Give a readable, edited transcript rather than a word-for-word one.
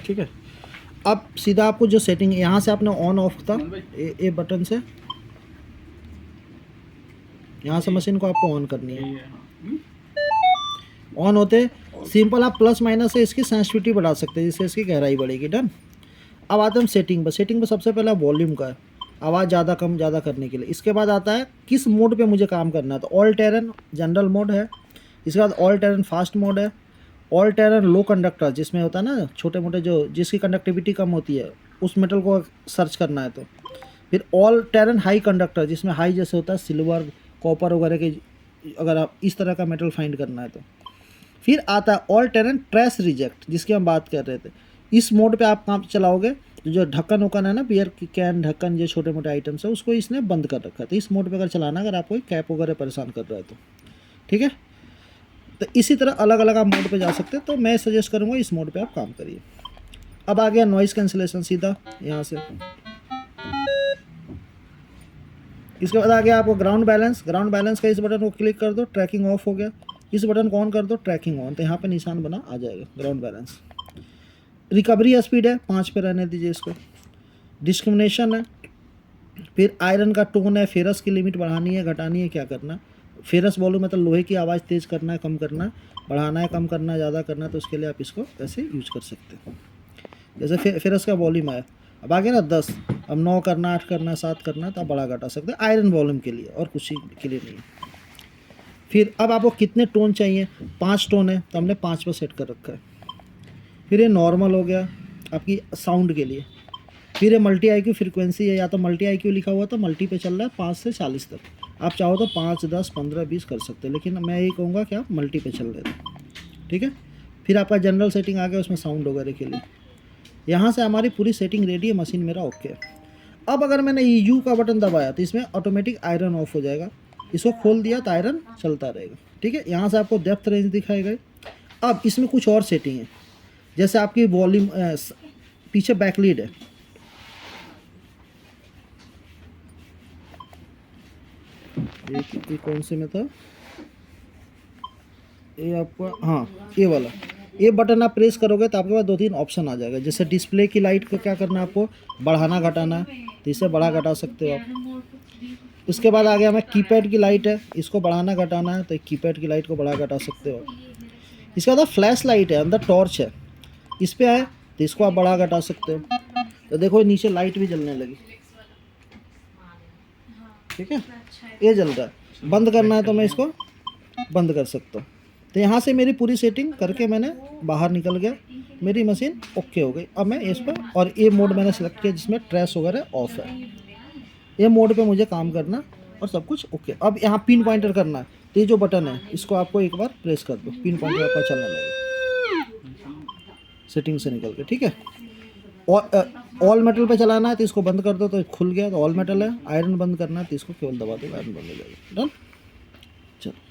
ठीक है। अब सीधा आपको जो सेटिंग यहाँ से आपने ऑन ऑफ था ए बटन से, यहाँ से मशीन को आपको ऑन करनी है। ऑन होते सिंपल आप प्लस माइनस से इसकी सेंसिटिविटी बढ़ा सकते हैं, जिससे इसकी गहराई बढ़ेगी। डन। अब आते हैं हम सेटिंग पर। सेटिंग पर सबसे पहला वॉल्यूम का है, आवाज़ ज़्यादा कम ज़्यादा करने के लिए। इसके बाद आता है किस मोड पे मुझे काम करना है, तो ऑल टेरन जनरल मोड है। इसके बाद ऑल टेरन फास्ट मोड है। ऑल टेरन लो कंडक्टर, जिसमें होता है ना छोटे मोटे जो जिसकी कंडक्टिविटी कम होती है, उस मेटल को सर्च करना है तो। फिर ऑल टेरन हाई कंडक्टर, जिसमें हाई जैसे होता है सिल्वर कॉपर वगैरह के, अगर आप इस तरह का मेटल फाइंड करना है तो। फिर आता है ऑल टेरन ट्रेस रिजेक्ट, जिसकी हम बात कर रहे थे। इस मोड पे आप काम चलाओगे तो जो ढक्कन वक्कन है ना, बियर की कैन ढक्कन, जो छोटे मोटे आइटम्स है, उसको इसने बंद कर रखा है। तो इस मोड पे अगर चलाना, अगर आपको कैप वगैरह परेशान कर रहा है तो, ठीक है। तो इसी तरह अलग अलग आप मोड पे जा सकते हैं, तो मैं सजेस्ट करूँगा इस मोड पे आप काम करिए। अब आ गया नॉइज़ कैंसिलेशन, सीधा यहाँ से। इसके बाद आ गया आपको ग्राउंड बैलेंस। ग्राउंड बैलेंस का इस बटन को क्लिक कर दो, ट्रैकिंग ऑफ हो गया। इस बटन को ऑन कर दो, ट्रैकिंग ऑन, तो यहाँ पे निशान बना आ जाएगा ग्राउंड बैलेंस। रिकवरी स्पीड है 5 पे रहने दीजिए इसको। डिस्क्रिमिनेशन है। फिर आयरन का टोन है, फेरस की लिमिट बढ़ानी है घटानी है, क्या करना। फेरस वॉल्यूम मतलब लोहे की आवाज़ तेज़ करना है कम करना है, बढ़ाना है कम करना है ज़्यादा करना है, तो उसके लिए आप इसको ऐसे यूज कर सकते हैं। जैसे फेरस का वॉल्यूम आया, अब आ गया ना 10, अब 9 करना, 8 करना, 7 करना, तो आप बड़ा घटा सकते हैं आयरन वॉल्यूम के लिए, और कुछ के लिए नहीं। फिर अब आपको कितने टोन चाहिए, 5 टोन है तो हमने 5 पर सेट कर रखा है। फिर ये नॉर्मल हो गया आपकी साउंड के लिए। फिर ये मल्टी आई क्यू फ्रिक्वेंसी है, या तो मल्टी आई क्यू लिखा हुआ तो मल्टी पे चल रहा है 5 से 40 तक। आप चाहो तो 5, 10, 15, 20 कर सकते हैं, लेकिन मैं यही कहूँगा कि आप मल्टी पे चल रहे थे, ठीक है। फिर आपका जनरल सेटिंग आ गया, उसमें साउंड वगैरह के लिए। यहाँ से हमारी पूरी सेटिंग रेडी है, मशीन मेरा ओके है। अब अगर मैंने यू का बटन दबाया तो इसमें ऑटोमेटिक आयरन ऑफ हो जाएगा। इसको खोल दिया तो आयरन चलता रहेगा, ठीक है। यहाँ से आपको डेप्थ रेंज दिखाएगा। अब इसमें कुछ और सेटिंग है, जैसे आपकी वॉल्यूम, पीछे बैकलीड है, ये कौन से में था ये आपका, हाँ ये वाला। ये बटन आप प्रेस करोगे तो आपके पास 2-3 ऑप्शन आ जाएगा। जैसे डिस्प्ले की लाइट को क्या करना है, आपको बढ़ाना घटाना, तो इसे बढ़ा घटा सकते हो आप। उसके बाद आ गया हमें कीपैड की लाइट है, इसको बढ़ाना घटाना है तो कीपैड की लाइट को बढ़ा घटा सकते हो। इसके बाद फ्लैश लाइट है, अंदर टॉर्च है, इस पर आए तो इसको आप बढ़ा घटा सकते हो। तो देखो नीचे लाइट भी जलने लगी, ठीक है, ये जल रहा है। बंद करना है तो मैं इसको बंद कर सकता हूँ। तो यहाँ से मेरी पूरी सेटिंग करके मैंने बाहर निकल गया, मेरी मशीन ओके हो गई। अब मैं इस पर, और ये मोड मैंने सेलेक्ट किया जिसमें ट्रेस वगैरह ऑफ है, ये मोड पे मुझे काम करना और सब कुछ ओके। अब यहाँ पिन पॉइंटर करना है, तो ये जो बटन है इसको आपको एक बार प्रेस कर दो, पिन पॉइंटर आपका चलने लगेगा सेटिंग से निकल के, ठीक है। ऑल मेटल पे चलाना है तो इसको बंद कर दो तो खुल गया, तो ऑल मेटल है। आयरन बंद करना है तो इसको केवल दबा दो, आयरन बंद हो जाएगा। डन। चलो।